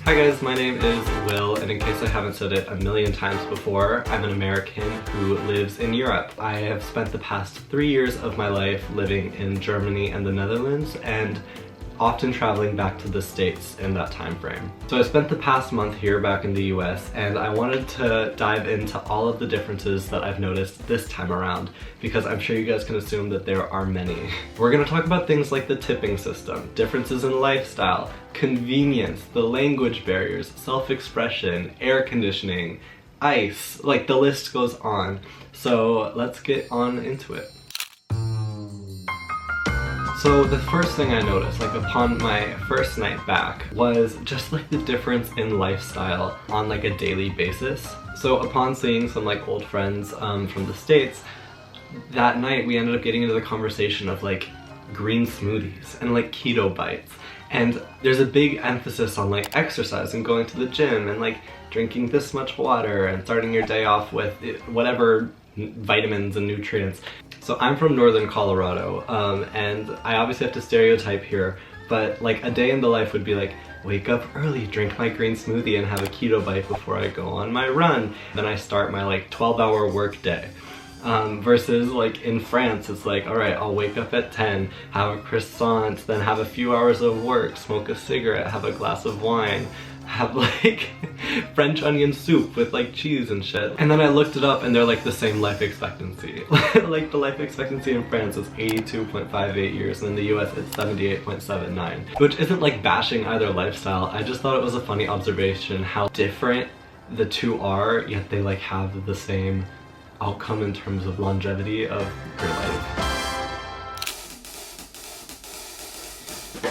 Hi guys, my name is Will, and in case I haven't said it a million times before, I'm an American who lives in Europe. I have spent the past 3 years of my life living in Germany and the Netherlands, and often traveling back to the States in that time frame. So I spent the past month here back in the US, and I wanted to dive into all of the differences that I've noticed this time around, because I'm sure you guys can assume that there are many. We're gonna talk about things like the tipping system, differences in lifestyle, convenience, the language barriers, self-expression, air conditioning, ice, like the list goes on. So let's get on into it. So the first thing I noticed, like upon my first night back, was just like the difference in lifestyle on like a daily basis. So upon seeing some like old friends from the States, that night we ended up getting into the conversation of like green smoothies and like keto bites. And there's a big emphasis on like exercise and going to the gym and like drinking this much water and starting your day off with whatever vitamins and nutrients. So I'm from northern Colorado, and I obviously have to stereotype here, but like a day in the life would be like, wake up early, drink my green smoothie and have a keto bite before I go on my run. Then I start my like 12-hour work day. Versus like in France, it's like, alright, I'll wake up at 10, have a croissant, then have a few hours of work, smoke a cigarette, have a glass of wine, have like French onion soup with like cheese and shit. And then I looked it up and they're like the same life expectancy. Like the life expectancy in France is 82.58 years and in the US it's 78.79. Which isn't like bashing either lifestyle, I just thought it was a funny observation how different the two are, yet they like have the same outcome in terms of longevity of your life.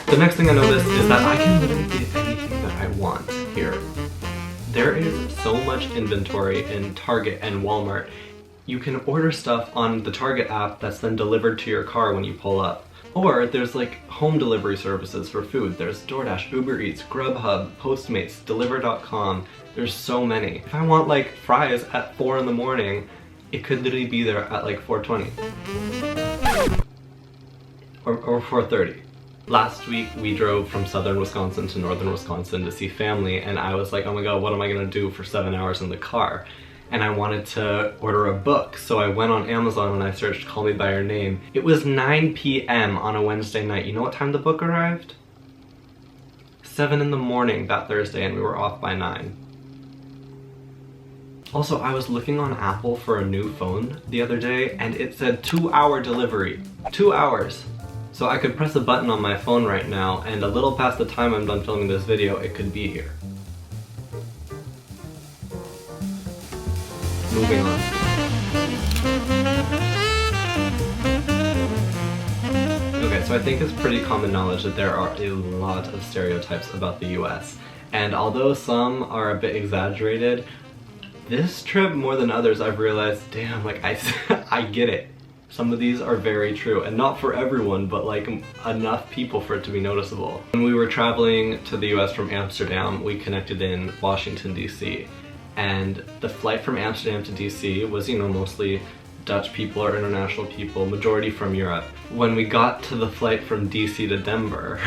The next thing I noticed is that I can literally get anything that I want here. There is so much inventory in Target and Walmart. You can order stuff on the Target app that's then delivered to your car when you pull up. Or there's like home delivery services for food. There's DoorDash, Uber Eats, Grubhub, Postmates, Deliver.com. There's so many. If I want like fries at 4 in the morning, it could literally be there at like 4:20 or 4:30. Last week we drove from southern Wisconsin to northern Wisconsin to see family, and I was like, oh my god, what am I gonna do for 7 hours in the car? And I wanted to order a book, so I went on Amazon and I searched Call Me By Your Name. It was 9 p.m. on a Wednesday night. You know what time the book arrived? 7 in the morning that Thursday, and we were off by 9. Also, I was looking on Apple for a new phone the other day, and it said 2-hour delivery. 2 hours. So I could press a button on my phone right now, and a little past the time I'm done filming this video, it could be here. Moving on. Okay, so I think it's pretty common knowledge that there are a lot of stereotypes about the US. And although some are a bit exaggerated, this trip more than others I've realized, damn, like I get it. Some of these are very true, and not for everyone, but like enough people for it to be noticeable. When we were traveling to the US from Amsterdam, we connected in Washington, DC. And the flight from Amsterdam to DC was, you know, mostly Dutch people or international people, majority from Europe. When we got to the flight from DC to Denver,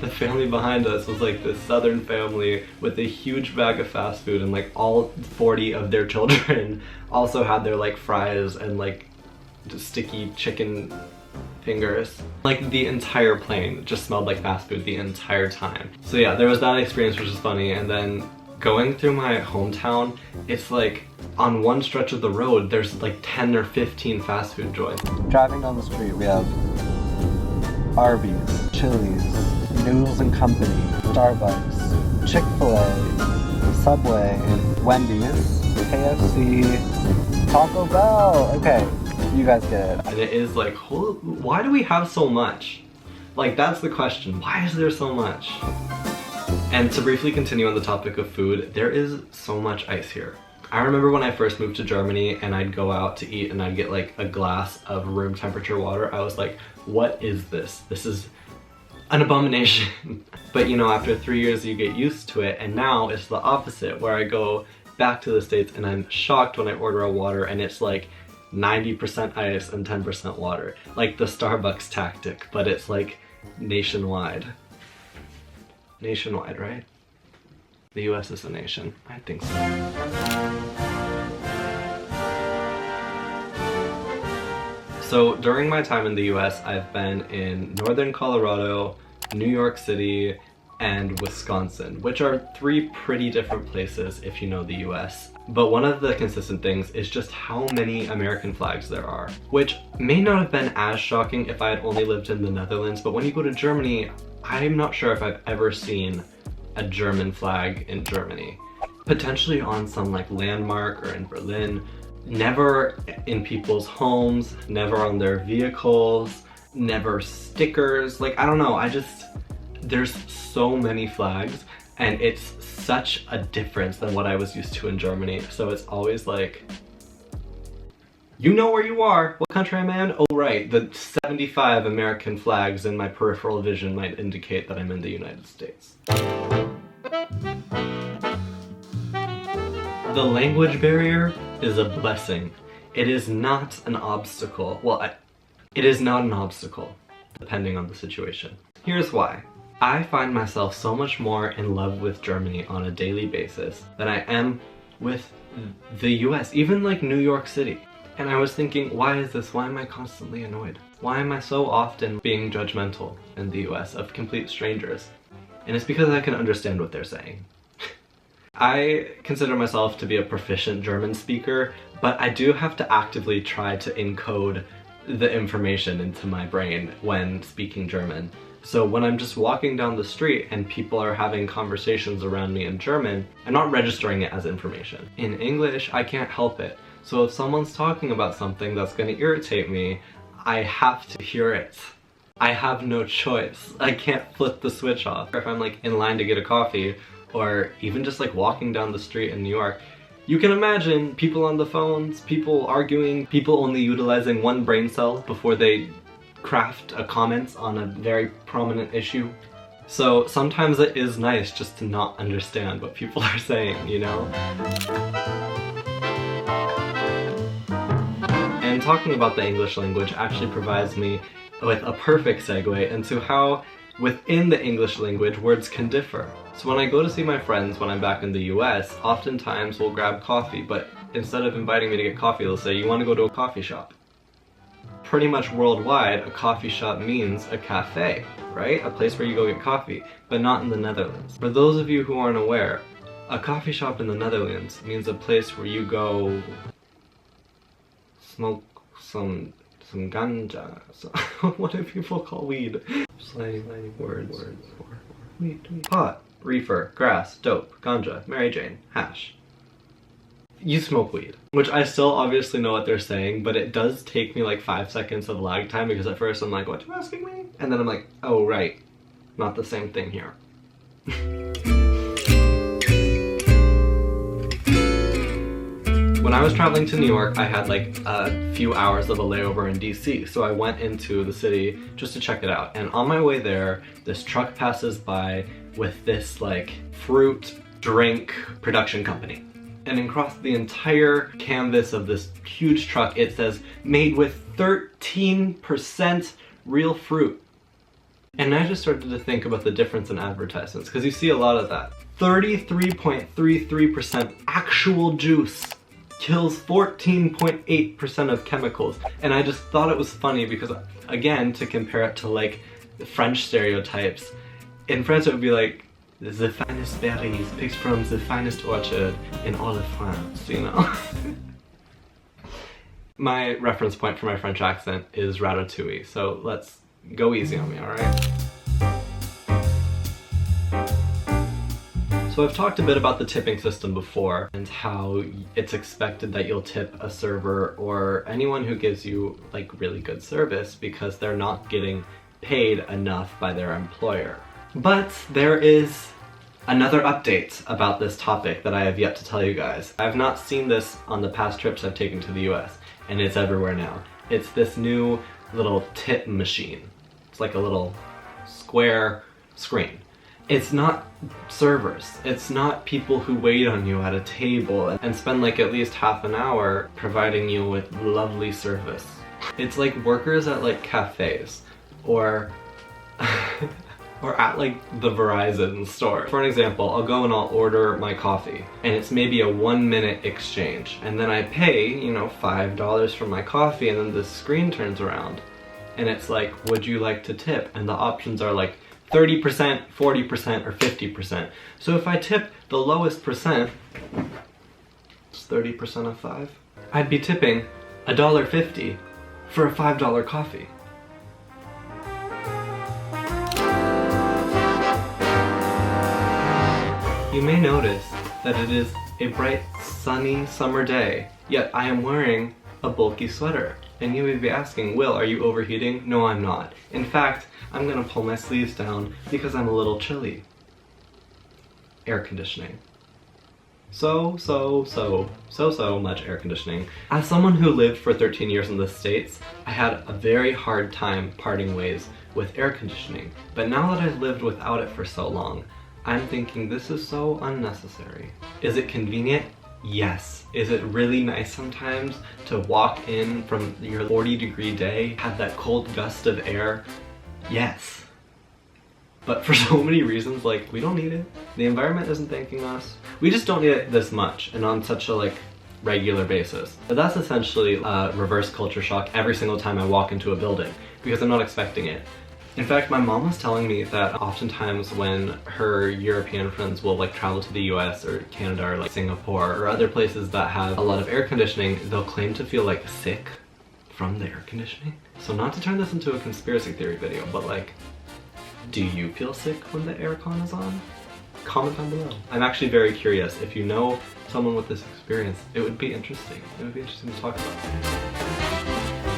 the family behind us was like this southern family with a huge bag of fast food, and like all 40 of their children also had their like fries and like sticky chicken fingers. Like the entire plane just smelled like fast food the entire time. So yeah, there was that experience, which is funny. And then going through my hometown, it's like on one stretch of the road there's like 10 or 15 fast food joints. Driving down the street we have Arby's, Chili's, Noodles and Company, Starbucks, Chick-fil-A, Subway, Wendy's, KFC, Taco Bell. Okay, you guys get it. And it is like, why do we have so much? Like, that's the question. Why is there so much? And to briefly continue on the topic of food, there is so much ice here. I remember when I first moved to Germany and I'd go out to eat and I'd get like a glass of room temperature water. I was like, what is this? This is an abomination. But you know, after 3 years you get used to it, and now it's the opposite, where I go back to the States and I'm shocked when I order a water and it's like 90% ice and 10% water. Like the Starbucks tactic, but it's like nationwide. Nationwide, right? The US is a nation. I think so. So during my time in the US, I've been in northern Colorado, New York City, and Wisconsin, which are three pretty different places if you know the US. But one of the consistent things is just how many American flags there are, which may not have been as shocking if I had only lived in the Netherlands, but when you go to Germany, I'm not sure if I've ever seen a German flag in Germany. Potentially on some like landmark or in Berlin, never in people's homes, never on their vehicles, never stickers. Like, I don't know, there's so many flags and it's such a difference than what I was used to in Germany. So it's always like, you know where you are. What country am I in? Oh right, the 75 American flags in my peripheral vision might indicate that I'm in the United States. The language barrier is a blessing. It is not an obstacle. Well, it is not an obstacle, depending on the situation. Here's why. I find myself so much more in love with Germany on a daily basis than I am with the US, even like New York City. And I was thinking, why is this? Why am I constantly annoyed? Why am I so often being judgmental in the US of complete strangers? And it's because I can understand what they're saying. I consider myself to be a proficient German speaker, but I do have to actively try to encode the information into my brain when speaking German. So when I'm just walking down the street and people are having conversations around me in German, I'm not registering it as information. In English, I can't help it. So if someone's talking about something that's going to irritate me, I have to hear it. I have no choice. I can't flip the switch off. If I'm like in line to get a coffee, or even just like walking down the street in New York, you can imagine people on the phones, people arguing, people only utilizing one brain cell before they craft a comment on a very prominent issue. So sometimes it is nice just to not understand what people are saying, you know? And talking about the English language actually provides me with a perfect segue into how within the English language words can differ. So when I go to see my friends when I'm back in the US, oftentimes we'll grab coffee, but instead of inviting me to get coffee, they'll say, you want to go to a coffee shop? Pretty much worldwide, a coffee shop means a cafe, right? A place where you go get coffee, but not in the Netherlands. For those of you who aren't aware, a coffee shop in the Netherlands means a place where you go smoke some ganja. So, what do people call weed? Slang words. Weed. Pot, reefer, grass, dope, ganja, Mary Jane, hash. You smoke weed. Which I still obviously know what they're saying, but it does take me like 5 seconds of lag time because at first I'm like, what are you asking me? And then I'm like, oh right, not the same thing here. When I was traveling to New York, I had like a few hours of a layover in DC, so I went into the city just to check it out. And on my way there, this truck passes by with this like fruit drink production company. And across the entire canvas of this huge truck, it says, made with 13% real fruit. And I just started to think about the difference in advertisements, because you see a lot of that. 33.33% actual juice kills 14.8% of chemicals. And I just thought it was funny because, again, to compare it to like the French stereotypes, in France it would be like, the finest berries picked from the finest orchard in all of France, you know? My reference point for my French accent is ratatouille, so let's go easy on me, alright? So I've talked a bit about the tipping system before and how it's expected that you'll tip a server or anyone who gives you like really good service because they're not getting paid enough by their employer. But there is another update about this topic that I have yet to tell you guys. I've not seen this on the past trips I've taken to the US, and it's everywhere now. It's this new little tip machine. It's like a little square screen. It's not servers. It's not people who wait on you at a table and spend like at least half an hour providing you with lovely service. It's like workers at like cafes or Or at like the Verizon store. For an example, I'll go and I'll order my coffee and it's maybe a 1-minute exchange. And then I pay, you know, $5 for my coffee, and then the screen turns around and it's like, would you like to tip? And the options are like 30%, 40%, or 50%. So if I tip the lowest percent, it's 30% of 5, I'd be tipping $1.50 for a $5 coffee. You may notice that it is a bright, sunny summer day, yet I am wearing a bulky sweater. And you may be asking, Will, are you overheating? No, I'm not. In fact, I'm gonna pull my sleeves down because I'm a little chilly. Air conditioning. So much air conditioning. As someone who lived for 13 years in the States, I had a very hard time parting ways with air conditioning. But now that I've lived without it for so long, I'm thinking this is so unnecessary. Is it convenient? Yes. Is it really nice sometimes to walk in from your 40-degree day, have that cold gust of air? Yes. But for so many reasons, like, we don't need it. The environment isn't thanking us. We just don't need it this much and on such a like regular basis. But that's essentially reverse culture shock every single time I walk into a building because I'm not expecting it. In fact, my mom was telling me that oftentimes when her European friends will like travel to the US or Canada or like Singapore or other places that have a lot of air conditioning, they'll claim to feel like sick from the air conditioning. So not to turn this into a conspiracy theory video, but like, do you feel sick when the aircon is on? Comment down below. I'm actually very curious. If you know someone with this experience, it would be interesting. It would be interesting to talk about.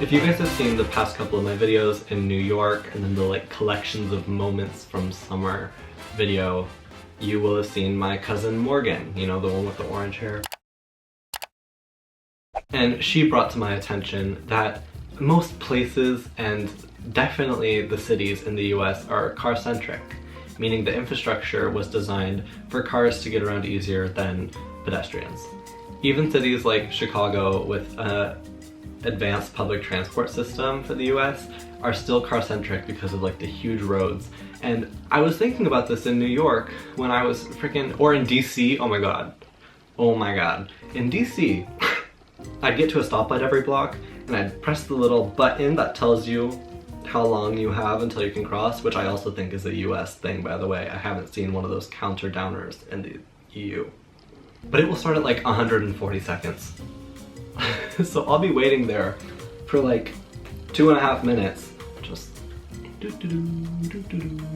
If you guys have seen the past couple of my videos in New York and then the like collections of moments from summer video, you will have seen my cousin Morgan, you know, the one with the orange hair. And she brought to my attention that most places and definitely the cities in the US are car-centric, meaning the infrastructure was designed for cars to get around easier than pedestrians. Even cities like Chicago with advanced public transport system for the US are still car-centric because of like the huge roads. And I was thinking about this in New York when I was or in DC, oh my god. In DC, I'd get to a stoplight every block and I'd press the little button that tells you how long you have until you can cross, which I also think is a US thing, by the way. I haven't seen one of those counter downers in the EU. But it will start at like 140 seconds. So I'll be waiting there for like 2.5 minutes, just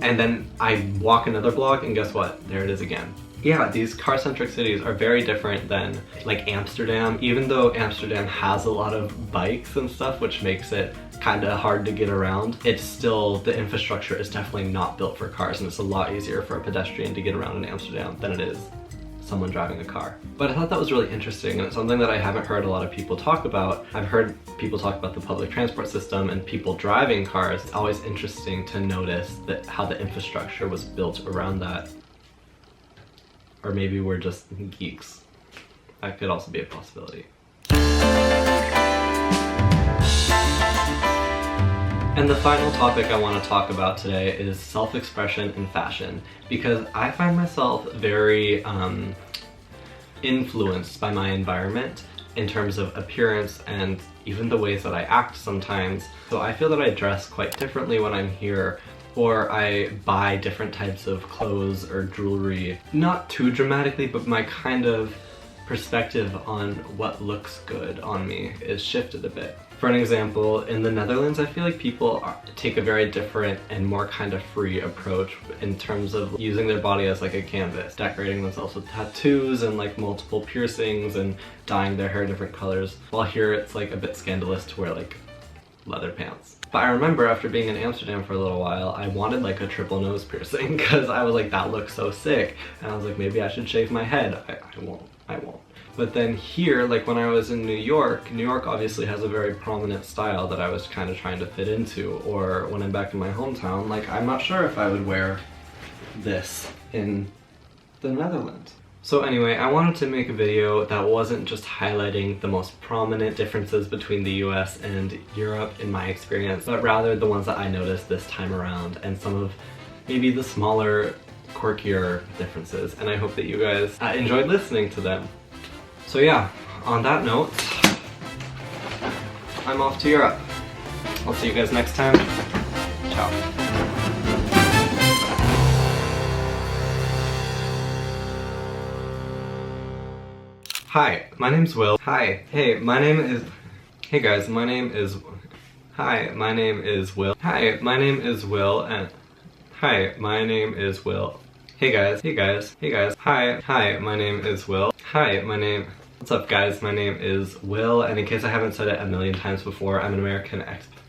and then I walk another block and guess what? There it is again. Yeah, these car-centric cities are very different than like Amsterdam. Even though Amsterdam has a lot of bikes and stuff, which makes it kind of hard to get around, it's still, the infrastructure is definitely not built for cars, and it's a lot easier for a pedestrian to get around in Amsterdam than it is someone driving a car. But I thought that was really interesting, and it's something that I haven't heard a lot of people talk about. I've heard people talk about the public transport system and people driving cars. It's always interesting to notice that how the infrastructure was built around that. Or maybe we're just geeks. That could also be a possibility. And the final topic I want to talk about today is self-expression in fashion, because I find myself very influenced by my environment in terms of appearance and even the ways that I act sometimes. So I feel that I dress quite differently when I'm here, or I buy different types of clothes or jewelry. Not too dramatically, but my kind of perspective on what looks good on me is shifted a bit. For an example, in the Netherlands, I feel like people take a very different and more kind of free approach in terms of using their body as like a canvas, decorating themselves with tattoos and like multiple piercings and dyeing their hair different colors. While here it's like a bit scandalous to wear like leather pants. But I remember after being in Amsterdam for a little while, I wanted like a triple nose piercing because I was like, that looks so sick. And I was like, maybe I should shave my head. I won't. But then here, like when I was in New York obviously has a very prominent style that I was kind of trying to fit into. Or when I'm back in my hometown, like I'm not sure if I would wear this in the Netherlands. So anyway, I wanted to make a video that wasn't just highlighting the most prominent differences between the US and Europe in my experience, but rather the ones that I noticed this time around and some of maybe the smaller, quirkier differences, and I hope that you guys enjoyed listening to them. So yeah, on that note, I'm off to Europe. I'll see you guys next time. Ciao. Hi, my name's Will. Hi. Hey, my name is... Hey guys, my name is... Hi, my name is Will. Hi, my name is Will, and... Hi, my name is Will. Hey guys, hey guys, hey guys. Hi, my name is Will. Hi, my name... What's up guys, my name is Will, and in case I haven't said it a million times before, I'm an American expat.